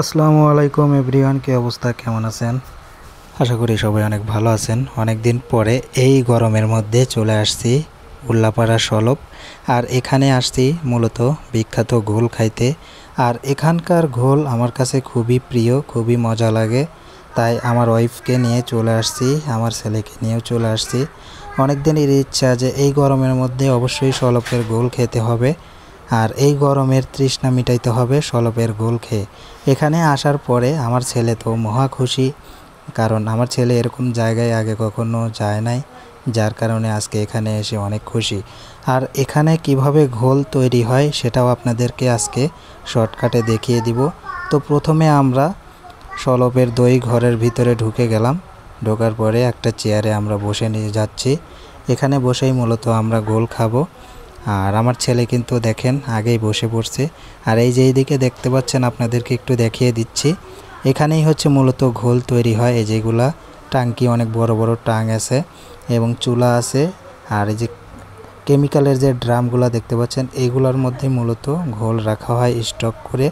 আসসালামু আলাইকুম এভরিওয়ান, কি অবস্থা, কেমন আছেন? আশা করি সবাই অনেক ভালো আছেন। অনেক দিন পরে এই গরমের মধ্যে চলে আসছি উল্লাপাড়া সলপ। আর এখানে আসছি মূলত বিখ্যাত ঘোল খাইতে। আর এখানকার ঘোল আমার কাছে খুবই প্রিয়, খুবই মজা লাগে। তাই আমার ওয়াইফকে নিয়ে চলে আসছি, আমার ছেলেকে নিয়েও চলে আসছি। অনেক দিনের ইচ্ছা যে এই গরমের মধ্যে অবশ্যই সলপের ঘোল খেতে হবে। আর এই গরমের তৃষ্ণা মিটাইতে হবে সলপের ঘোল খেয়ে। এখানে আসার পরে আমার ছেলে তো মহা খুশি, কারণ আমার ছেলে এরকম জায়গায় আগে কখনো যায় নাই, যার কারণে আজকে এখানে এসে অনেক খুশি। আর এখানে কিভাবে ঘোল তৈরি হয় সেটাও আপনাদেরকে আজকে শর্টকাটে দেখিয়ে দিব। তো প্রথমে আমরা সলপের দই ঘরের ভিতরে ঢুকে গেলাম। ঢোকার পরে একটা চেয়ারে আমরা বসে নিয়ে যাচ্ছি। এখানে বসেই মূলত আমরা ঘোল খাবো। আর আমার ছেলে কিন্তু দেখেন আগেই বসে পড়ছে। আর এই যে এইদিকে দেখতে পাচ্ছেন, আপনাদেরকে একটু দেখিয়ে দিচ্ছি। এখানেই হচ্ছে মূলত ঘোল তৈরি হয়। এই যেগুলা টাঙ্কি, অনেক বড় বড় টাং আছে এবং চুলা আছে। আর এই যে কেমিক্যালের যে ড্রামগুলো দেখতে পাচ্ছেন, এইগুলোর মধ্যে মূলত ঘোল রাখা হয় স্টক করে।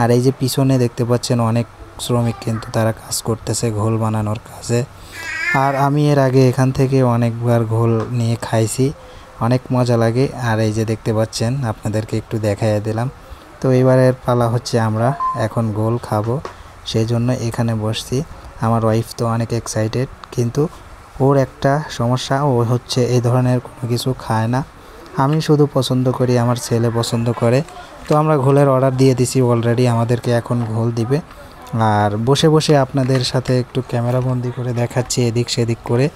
আর এই যে পিছনে দেখতে পাচ্ছেন অনেক শ্রমিক কিন্তু তারা কাজ করতেছে ঘোল বানানোর কাজে। আর আমি এর আগে এখান থেকে অনেকবার ঘোল নিয়ে খাইছি, অনেক মজা লাগে। আর এই যে দেখতে পাচ্ছেন, আপনাদেরকে একটু দেখাইয়া দিলাম। তো এবারের পালা হচ্ছে আমরা এখন ঘোল খাবো, সেই জন্য এখানে বসছি। আমার ওয়াইফ তো অনেক এক্সাইটেড, কিন্তু ওর একটা সমস্যা, ও হচ্ছে এই ধরনের কোনো কিছু খায় না। আমি শুধু পছন্দ করি, আমার ছেলে পছন্দ করে। তো আমরা ঘোলের অর্ডার দিয়ে দিছি অলরেডি, আমাদেরকে এখন ঘোল দিবে। আর বসে বসে আপনাদের সাথে একটু ক্যামেরাবন্দি করে দেখাচ্ছি এদিক সেদিক করে।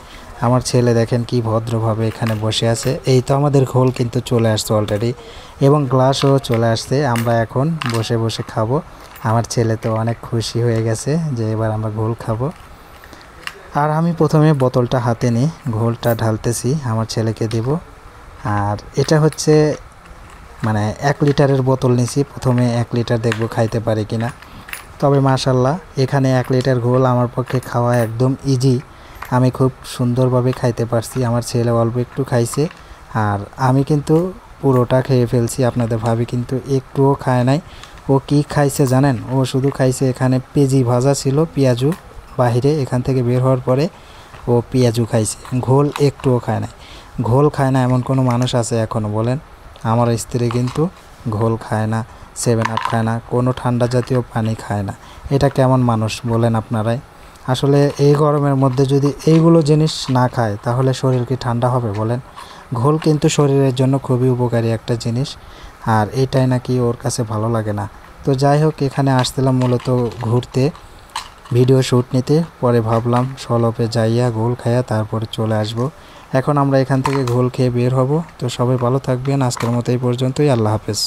আমার ছেলে দেখেন কি ভদ্রভাবে এখানে বসে আছে। এই তো আমাদের ঘোল কিন্তু চলে আসছে অলরেডি, এবং গ্লাসও চলে আসছে। আমরা এখন বসে বসে খাবো। আমার ছেলে তো অনেক খুশি হয়ে গেছে যে এবার আমরা ঘোল খাবো। আর আমি প্রথমে বোতলটা হাতে নিই, ঘোলটা ঢালতেছি, আমার ছেলেকে দেব। আর এটা হচ্ছে মানে 1 লিটারের বোতল নিছি। প্রথমে 1 লিটার দেখব খাইতে পারি কিনা। তবে মাশাল্লাহ, এখানে 1 লিটার ঘোল আমার পক্ষে খাওয়া একদম ইজি। আমি খুব সুন্দরভাবে খাইতে পারছি। আমার ছেলে অল্প একটু খাইছে, আর আমি কিন্তু পুরোটা খেয়ে ফেলছি। আপনাদের ভাবি কিন্তু একটুও খায় নাই। ও কি খাইছে জানেন? ও শুধু খাইছে, এখানে পেঁয়াজি ভাজা ছিল, পেঁয়াজু বাহিরে, এখান থেকে বের হওয়ার পরে ও পেঁয়াজু খাইছে। ঘোল একটুও খায় নাই। ঘোল খায় না এমন কোনো মানুষ আছে এখনও বলেন? আমার স্ত্রী কিন্তু ঘোল খায় না, 7 আপ খায় না, কোনো ঠান্ডা জাতীয় পানি খায় না। এটা কেমন মানুষ বলেন আপনারাই? আসলে এই গরমের মধ্যে যদি এইগুলো জিনিস না খায়, তাহলে শরীর কি ঠান্ডা হবে বলেন? ঘোল কিন্তু শরীরের জন্য খুবই উপকারী একটা জিনিস, আর এটাই নাকি ওর কাছে ভালো লাগে না। তো যাই হোক, এখানে আসছিলাম মূলত ঘুরতে, ভিডিও শ্যুট নিতে। পরে ভাবলাম সলপে যাইয়া ঘোল খাইয়া তারপরে চলে আসব। এখন আমরা এখান থেকে ঘোল খেয়ে বের হব। তো সবাই ভালো থাকবেন, আজকের মতো এই পর্যন্তই। আল্লাহ হাফেজ।